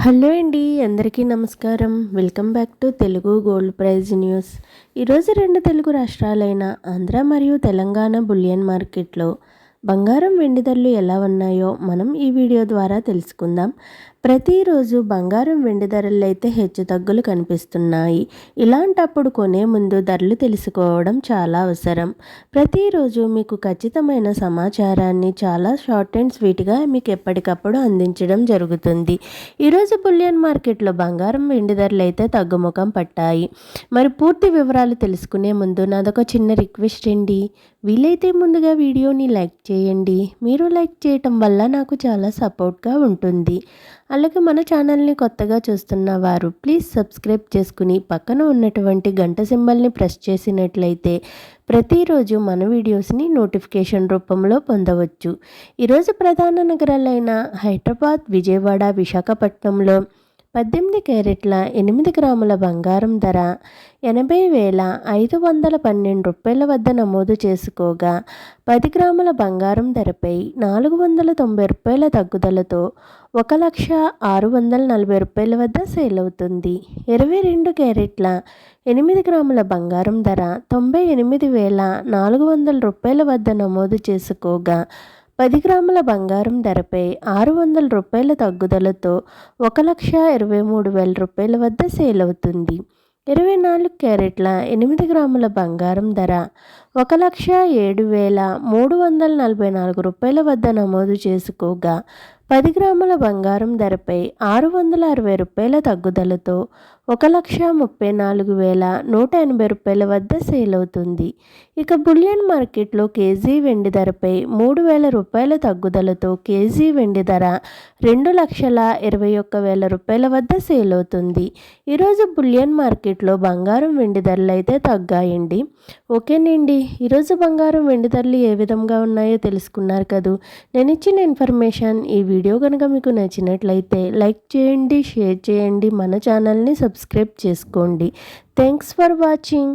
Hello అండి, అందరికీ నమస్కారం. Welcome back to Telugu gold prize news. ఈరోజు రెండు తెలుగు రాష్ట్రాలైన ఆంధ్ర మరియు తెలంగాణ బులియన్ మార్కెట్లో బంగారం వెండి ధరలు ఎలా ఉన్నాయో మనం ఈ వీడియో ద్వారా తెలుసుకుందాం. ప్రతిరోజు బంగారం వెండి ధరలు అయితే హెచ్చు తగ్గులు కనిపిస్తున్నాయి. ఇలాంటప్పుడు కొనే ముందు ధరలు తెలుసుకోవడం చాలా అవసరం. ప్రతిరోజు మీకు ఖచ్చితమైన సమాచారాన్ని చాలా షార్ట్ అండ్ స్వీట్గా మీకు ఎప్పటికప్పుడు అందించడం జరుగుతుంది. ఈరోజు బులియన్ మార్కెట్లో బంగారం వెండి ధరలు అయితే తగ్గుముఖం పట్టాయి. మరి పూర్తి వివరాలు తెలుసుకునే ముందు నాదొక చిన్న రిక్వెస్ట్ అండి. వీలైతే ముందుగా వీడియోని లైక్ చేయండి. మీరు లైక్ చేయటం వల్ల నాకు చాలా సపోర్ట్గా ఉంటుంది. అలాగే మన ఛానల్ని కొత్తగా చూస్తున్న వారు ప్లీజ్ సబ్స్క్రైబ్ చేసుకుని పక్కన ఉన్నటువంటి గంట సింబల్ని ప్రెస్ చేసినట్లయితే ప్రతిరోజు మన వీడియోస్ని నోటిఫికేషన్ రూపంలో పొందవచ్చు. ఈరోజు ప్రధాన నగరాలైన హైదరాబాద్, విజయవాడ, విశాఖపట్నంలో 18 క్యారెట్ల 8 గ్రాముల బంగారం ధర 80,512 రూపాయల వద్ద నమోదు చేసుకోగా 10 గ్రాముల బంగారం ధరపై 490 రూపాయల తగ్గుదలతో 1,640 రూపాయల వద్ద సేల్ అవుతుంది. 22 క్యారెట్ల 8 గ్రాముల బంగారం ధర 98,400 రూపాయల వద్ద నమోదు చేసుకోగా 10 గ్రాముల బంగారం ధరపై 600 రూపాయల తగ్గుదలతో 1,23,000 రూపాయల వద్ద సేల్ అవుతుంది. 24 క్యారెట్ల 8 గ్రాముల బంగారం ధర 1,07,344 రూపాయల వద్ద నమోదు చేసుకోగా 10 గ్రాముల బంగారం ధరపై 660 రూపాయల తగ్గుదలతో 1,34,180 రూపాయల వద్ద సేల్ అవుతుంది. ఇక బులియన్ మార్కెట్లో కేజీ వెండి ధరపై 3,000 రూపాయల తగ్గుదలతో కేజీ వెండి ధర 2,21,000 రూపాయల వద్ద సేల్ అవుతుంది. ఈరోజు బులియన్ మార్కెట్లో బంగారం వెండి ధరలు అయితే తగ్గాయండి. ఓకేనండి, ఈరోజు బంగారం వెండి ధరలు ఏ విధంగా ఉన్నాయో తెలుసుకున్నారు కదూ. నేను ఇచ్చిన ఇన్ఫర్మేషన్ ఈ వీడియో కనుక మీకు నచ్చినట్లయితే లైక్ చేయండి, షేర్ చేయండి, మన ఛానల్ని సబ్స్క్రైబ్ చేసుకోండి. Thanks for watching.